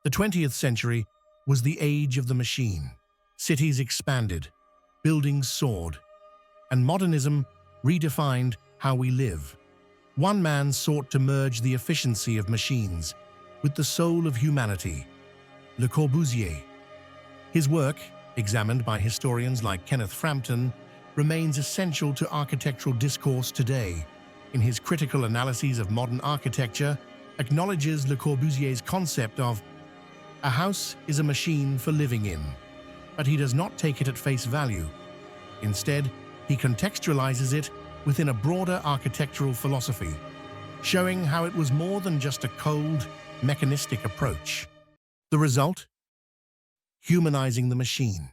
The 20th century was the age of the machine. Cities expanded, buildings soared, and modernism redefined how we live. One man sought to merge the efficiency of machines with the soul of humanity, Le Corbusier. His work, examined by historians like Kenneth Frampton, remains essential to architectural discourse today. In his critical analyses of modern architecture, acknowledges Le Corbusier's concept of a house is a machine for living in, but he does not take it at face value. Instead, he contextualizes it within a broader architectural philosophy, showing how it was more than just a cold, mechanistic approach. The result? Humanizing the machine.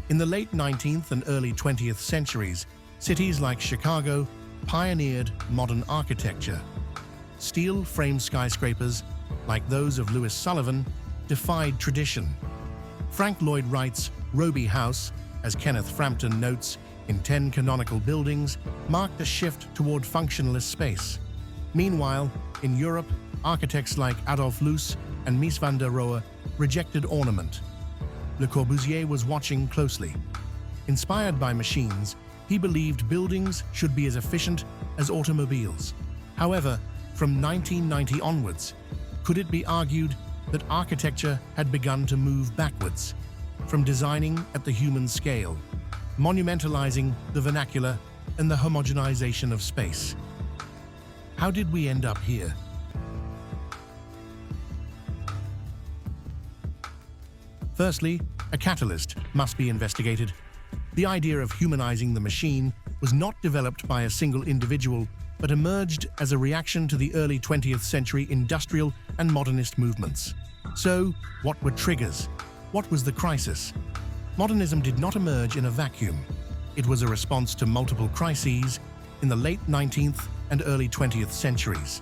In the late 19th and early 20th centuries, cities like Chicago pioneered modern architecture. Steel-frame skyscrapers, like those of Louis Sullivan, defied tradition. Frank Lloyd Wright's Roby House, as Kenneth Frampton notes, in 10 canonical buildings, marked a shift toward functionalist space. Meanwhile, in Europe, architects like Adolf Loos and Mies van der Rohe rejected ornament. Le Corbusier was watching closely. Inspired by machines, he believed buildings should be as efficient as automobiles. However, from 1990 onwards, could it be argued that architecture had begun to move backwards, from designing at the human scale, monumentalizing the vernacular and the homogenization of space? How did we end up here? Firstly, a catalyst must be investigated. The idea of humanizing the machine was not developed by a single individual, but emerged as a reaction to the early 20th century industrial and modernist movements. So, what were triggers? What was the crisis? Modernism did not emerge in a vacuum. It was a response to multiple crises in the late 19th and early 20th centuries.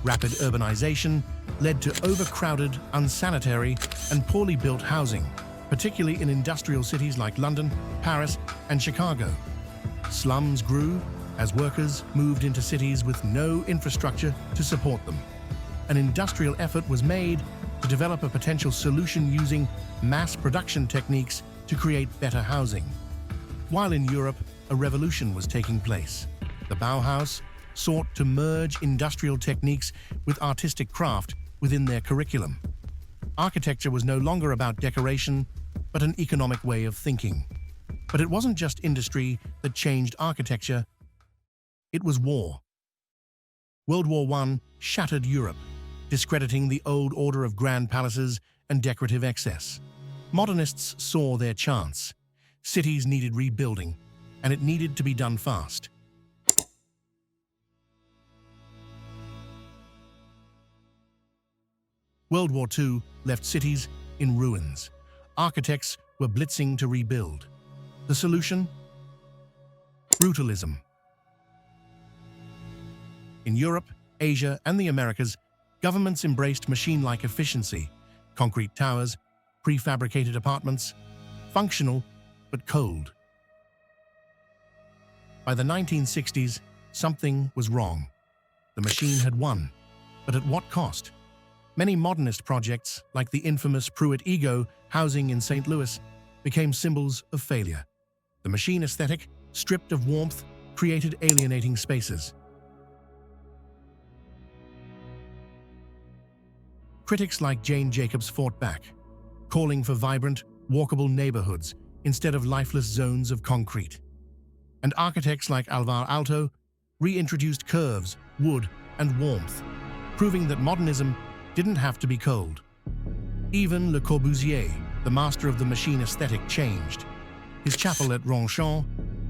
Rapid urbanization led to overcrowded, unsanitary, and poorly built housing, particularly in industrial cities like London, Paris, and Chicago. Slums grew as workers moved into cities with no infrastructure to support them. An industrial effort was made to develop a potential solution using mass production techniques to create better housing. While in Europe, a revolution was taking place. The Bauhaus sought to merge industrial techniques with artistic craft within their curriculum. Architecture was no longer about decoration, but an economic way of thinking. But it wasn't just industry that changed architecture, it was war. World War I shattered Europe, discrediting the old order of grand palaces and decorative excess. Modernists saw their chance. Cities needed rebuilding, and it needed to be done fast. World War II left cities in ruins. Architects were blitzing to rebuild. The solution? Brutalism. In Europe, Asia, and the Americas, governments embraced machine-like efficiency, concrete towers, prefabricated apartments, functional but cold. By the 1960s, something was wrong. The machine had won, but at what cost? Many modernist projects, like the infamous Pruitt Ego housing in St. Louis, became symbols of failure. The machine aesthetic, stripped of warmth, created alienating spaces. Critics like Jane Jacobs fought back, calling for vibrant, walkable neighborhoods instead of lifeless zones of concrete. And architects like Alvar Aalto reintroduced curves, wood, and warmth, proving that modernism didn't have to be cold. Even Le Corbusier, the master of the machine aesthetic, changed. His chapel at Ronchamp,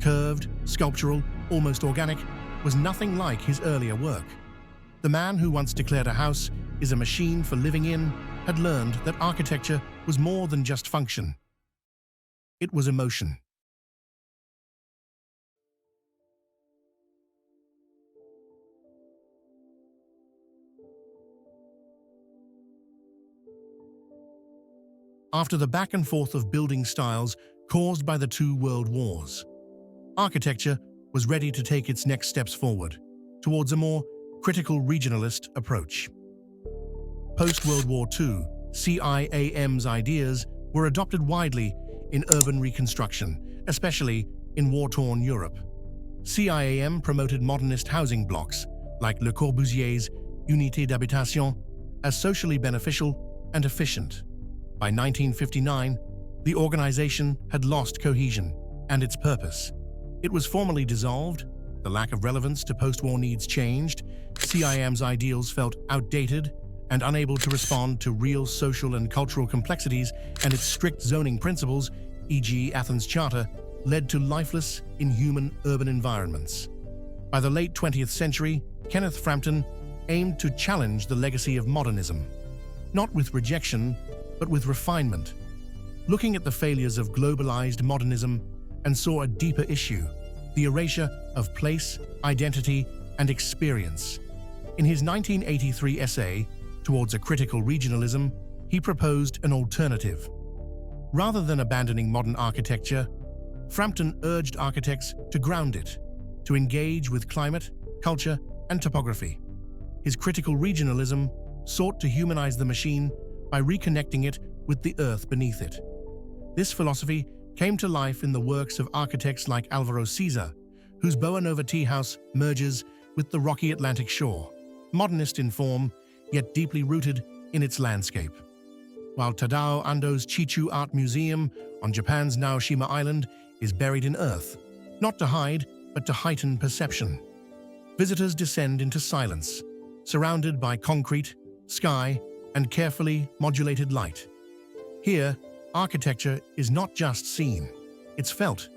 curved, sculptural, almost organic, was nothing like his earlier work. The man who once declared a house is a machine for living in had learned that architecture was more than just function. It was emotion. After the back and forth of building styles caused by the two world wars, architecture was ready to take its next steps forward, towards a more critical regionalist approach. Post-World War II, CIAM's ideas were adopted widely in urban reconstruction, especially in war-torn Europe. CIAM promoted modernist housing blocks, like Le Corbusier's Unité d'habitation, as socially beneficial and efficient. By 1959, the organization had lost cohesion and its purpose. It was formally dissolved, the lack of relevance to post-war needs changed, CIAM's ideals felt outdated and unable to respond to real social and cultural complexities, and its strict zoning principles, e.g. Athens Charter, led to lifeless, inhuman urban environments. By the late 20th century, Kenneth Frampton aimed to challenge the legacy of modernism, not with rejection, but with refinement, looking at the failures of globalized modernism, and saw a deeper issue, the erasure of place, identity, and experience. In his 1983 essay, Towards a Critical Regionalism, he proposed an alternative. Rather than abandoning modern architecture, Frampton urged architects to ground it, to engage with climate, culture, and topography. His critical regionalism sought to humanize the machine by reconnecting it with the earth beneath it. This philosophy came to life in the works of architects like Alvaro Siza, whose Boa Nova tea house merges with the rocky Atlantic shore, modernist in form, yet deeply rooted in its landscape. While Tadao Ando's Chichu Art Museum on Japan's Naoshima Island is buried in earth, not to hide, but to heighten perception. Visitors descend into silence, surrounded by concrete, sky, and carefully modulated light. Here, architecture is not just seen, it's felt.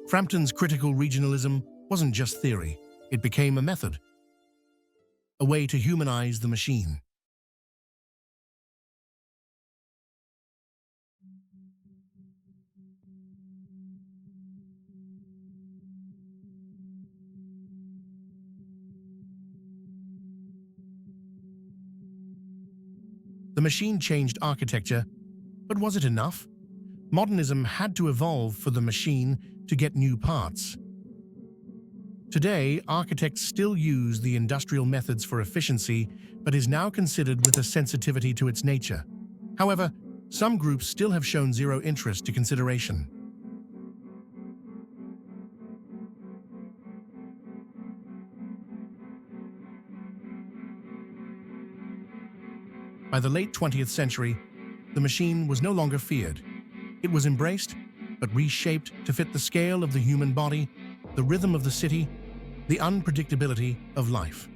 Frampton's critical regionalism wasn't just theory, it became a method, a way to humanize the machine. The machine changed architecture, but was it enough? Modernism had to evolve for the machine to get new parts. Today, architects still use the industrial methods for efficiency, but is now considered with a sensitivity to its nature. However, some groups still have shown zero interest to consideration. By the late 20th century, the machine was no longer feared. It was embraced, but reshaped to fit the scale of the human body, the rhythm of the city, the unpredictability of life.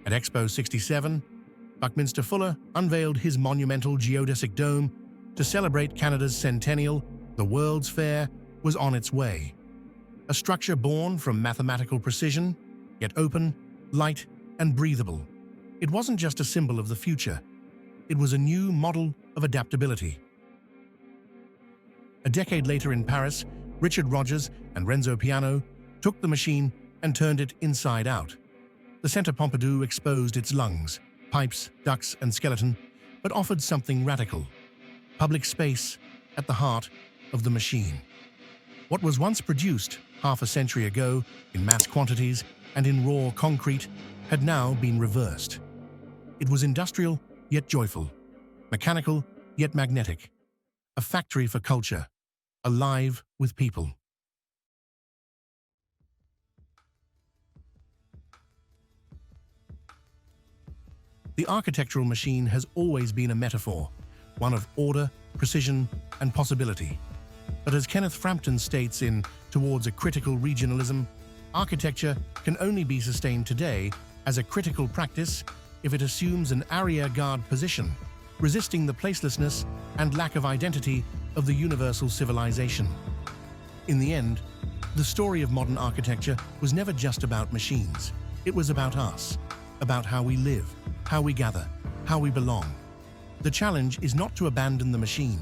At Expo 67, Buckminster Fuller unveiled his monumental geodesic dome. To celebrate Canada's centennial, the World's Fair was on its way. A structure born from mathematical precision, yet open, light, and breathable. It wasn't just a symbol of the future. It was a new model of adaptability. A decade later in Paris, Richard Rogers and Renzo Piano took the machine and turned it inside out. The Centre Pompidou exposed its lungs, pipes, ducts, and skeleton, but offered something radical: public space at the heart of the machine. What was once produced half a century ago in mass quantities and in raw concrete had now been reversed. It was industrial yet joyful, mechanical yet magnetic, a factory for culture, alive with people. The architectural machine has always been a metaphor, one of order, precision, and possibility. But as Kenneth Frampton states in Towards a Critical Regionalism, architecture can only be sustained today as a critical practice if it assumes an arrière-garde position, resisting the placelessness and lack of identity of the universal civilization. In the end, the story of modern architecture was never just about machines. It was about us, about how we live, how we gather, how we belong. The challenge is not to abandon the machine,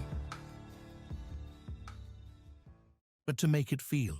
but to make it feel.